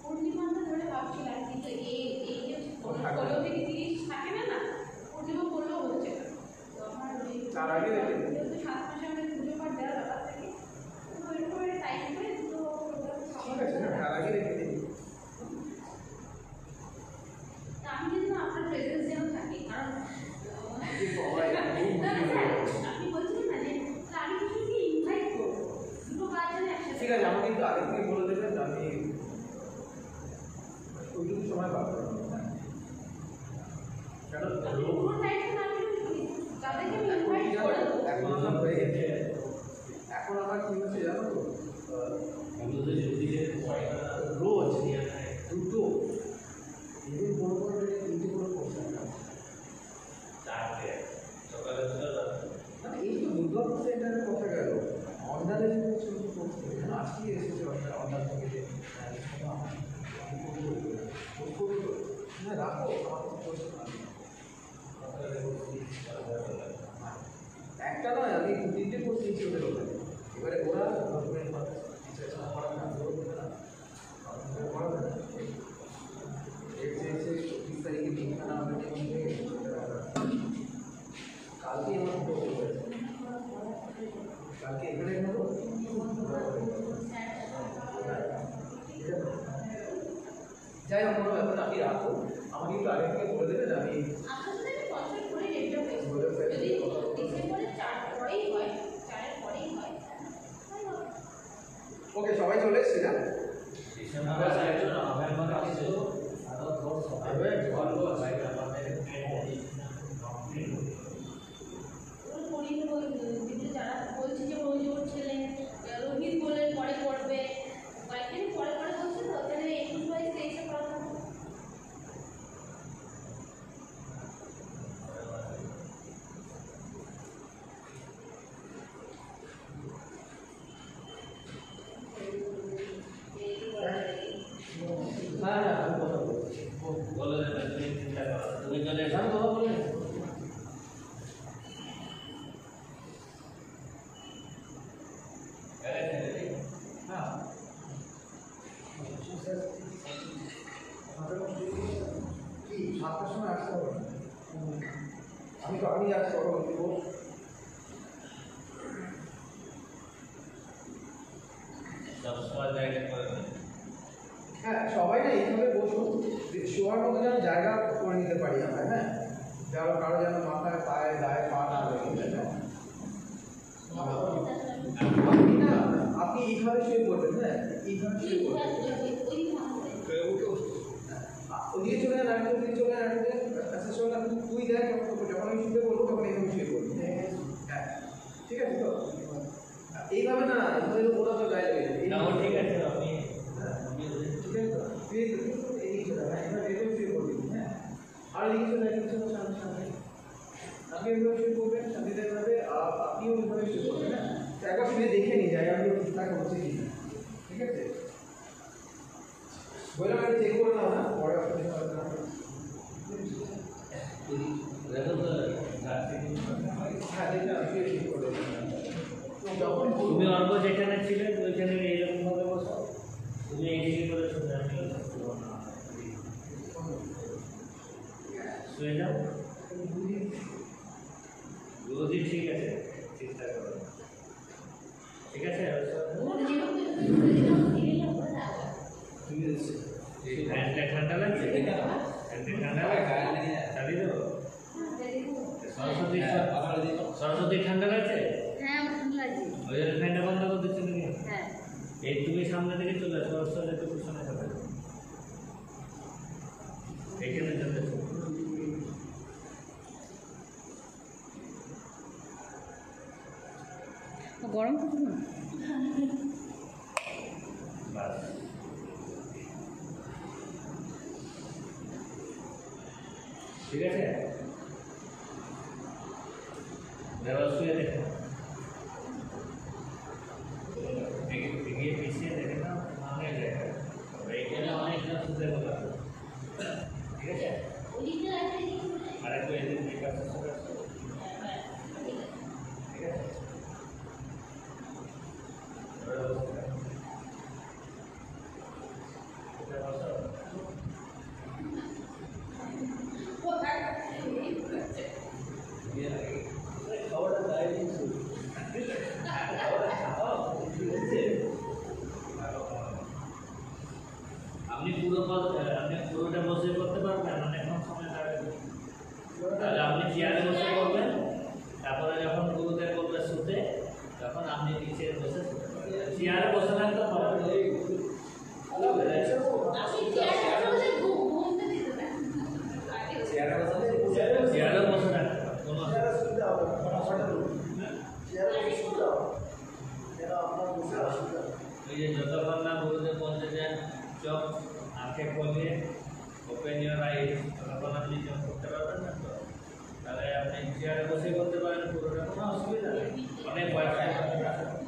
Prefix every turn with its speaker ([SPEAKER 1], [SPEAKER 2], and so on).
[SPEAKER 1] পূর্ণিমাটা ধরে ভাবছিলাম কিন্তু এই যে 15 থেকে 30 থাকে না পূর্ণিমা করলেও হচ্ছে না। তো আমার ওই
[SPEAKER 2] তার আগে রেখে দিন।
[SPEAKER 1] 7 মাসে আমাদের পুজো পাঠ দেওয়ার ব্যাপার থাকে, তো ওইরকম একটা টাইম করে দুটো
[SPEAKER 2] ঠিক আছে না, তার আগে রেখে দিন।
[SPEAKER 1] আমি কিন্তু আপনার প্রেজেন্স যেন থাকে, কারণ আপনি বলছিলেন না যে আমি কিছুকে ইনভাইট করবো, দুটো কাজ যেন একসাথে।
[SPEAKER 2] ঠিক আছে, আমাকে একটু আগে থেকে বলে দেবেন, আমি ওইটুকু সময় পাবো।
[SPEAKER 1] পুরো টাইমটা আমি তাদেরকে ইনভাইট করে দেবো।
[SPEAKER 2] এখন আমার হয়ে গেছে, এখন আমার কি হচ্ছে জানো তো, রোজ দুটো ইভেন কোনো কোনো তিনটে করে করছে না। মানে এই তো দুর্গাপুর সেন্টারের কথা গেল, অন্ডারে শুধু করছে, আজকে এসেছে অন্ডার থেকে না রাখো, একটা নয়, আমি দু তিনটে কোর্স নিচ্ছি ওদের ওখানে। এবারে ওরা কালকে আমার কালকে এখানে যাই হোক, কোনো ব্যাপার, আপনি রাখো, আমাকে একটু আগে থেকে বলে দেবেন, আমি
[SPEAKER 1] আপনার সাথে আমি কনসাল্ট করে রেটটা পেয়েছি, যদি ডিসেম্বরের 4 পরেই হয়, 4-এর পরেই হয়।
[SPEAKER 2] ওকে, সবাই চলে এসছি না?
[SPEAKER 1] যারা বলছে যে ওই ওর ছেলে রোহিত বলে পরে করবে, কয়েকদিন পরে পরে বলছে, তো তাহলে 21-22 করা হবে। আমি আজ কথা বলবো। হ্যাঁ, সবাই না এইভাবে বসুন, শোয়ার মতো যেন জায়গা করে নিতে পারি আমরা। হ্যাঁ, কারো কারো যেন মাথায় পায়ে গায়ে পা না লেগে যায়। আপনি না, আপনি এইভাবে শুয়ে পড়বেন। হ্যাঁ, এইভাবে শুয়ে পড়বেন। ওদিকে চলে যান, আরেকটা ওদিকে চলে যান, আচ্ছা চলে যান, তুই দেখ, যখন আমি শুয়ে পড়বো তখন এইভাবে শুয়ে পড়বি। হ্যাঁ, ঠিক আছে তো? এইভাবে না, এইভাবে তো ওরা তো গায়ে লেগে যাবে।
[SPEAKER 3] ঠিক আছে, আপনি
[SPEAKER 2] ঠিক আছে তো? তুই এদিকে চলে যান, এইভাবে এভাবে শুয়ে পড়বি। হ্যাঁ, আর এদিকে চলে যান, এদিকে চলে যান, সামনে আপনি এইভাবে শুয়ে পড়বেন, শান্তিতে এইভাবে, আপনিও এইভাবে শুয়ে পড়বেন। হ্যাঁ, একবার শুয়ে দেখে নিই জায়গাগুলো ঠিকঠাক হচ্ছে কিনা। ঠিক আছে, বললাম আমি চেক করে নাও না, পরে আপনাদের
[SPEAKER 3] তুমি অল্প যেখানে ছিলে ওইখানে এইরকম ভাবে বসো, তুমি এইদিকে করে শুনে আমি শুয়ে যাও। রোজই ঠিক আছে, চেষ্টা করো। ঠিক আছে, হ্যান্ডটা ঠান্ডা লাগছে, হ্যান্ডটা ঠান্ডা লাগছে, চালিয়ে দেবো। সরস্বতী ঠান্ডা লাগছে?
[SPEAKER 1] হ্যাঁ, আমার ঠান্ডা লাগছে।
[SPEAKER 3] ওই জন্য ফ্যানটা বন্ধ করে দিচ্ছি নাকি?
[SPEAKER 1] হ্যাঁ,
[SPEAKER 3] এই তুমি সামনে থেকে চলে আসো, সরস্বতী একটু পিছনে যাবে, এখানে যেতে
[SPEAKER 1] গরম করছে না?
[SPEAKER 3] বাস ঠিক আছে, এবার শুয়ে দেখো, এগিয়ে পিছিয়ে দেখে না অনেক জায়গা, এইখানে অনেকটা শুতে কথা। ঠিক আছে, আর একটু এদিন ঠিক আছে, ঠিক আছে। খাওয়াটা গায়ে দিয়েছে আপনি পুরোটা বসে করতে পারবেন অনেকক্ষণ সময় লাগবে তাহলে আপনি চেয়ারে বসে করবেন তারপরে যখন গুরুদেব বলবে শুতে তখন আপনি নিচে বসে শুতে পারবেন চেয়ারে বসে থাকতে পারবেন চেয়ারে বসে থাকতে কোনো ওই যে যতক্ষণ না গুরুদেব বলতে দেন চোখ আঁখে খুলে ওপেন ইউর আইজ তখন আপনি চোখ করতে পারবেন না তো তাহলে আপনি চেয়ারে বসে করতে পারেন পুরোটা কোনো অসুবিধা নেই অনেক বয়স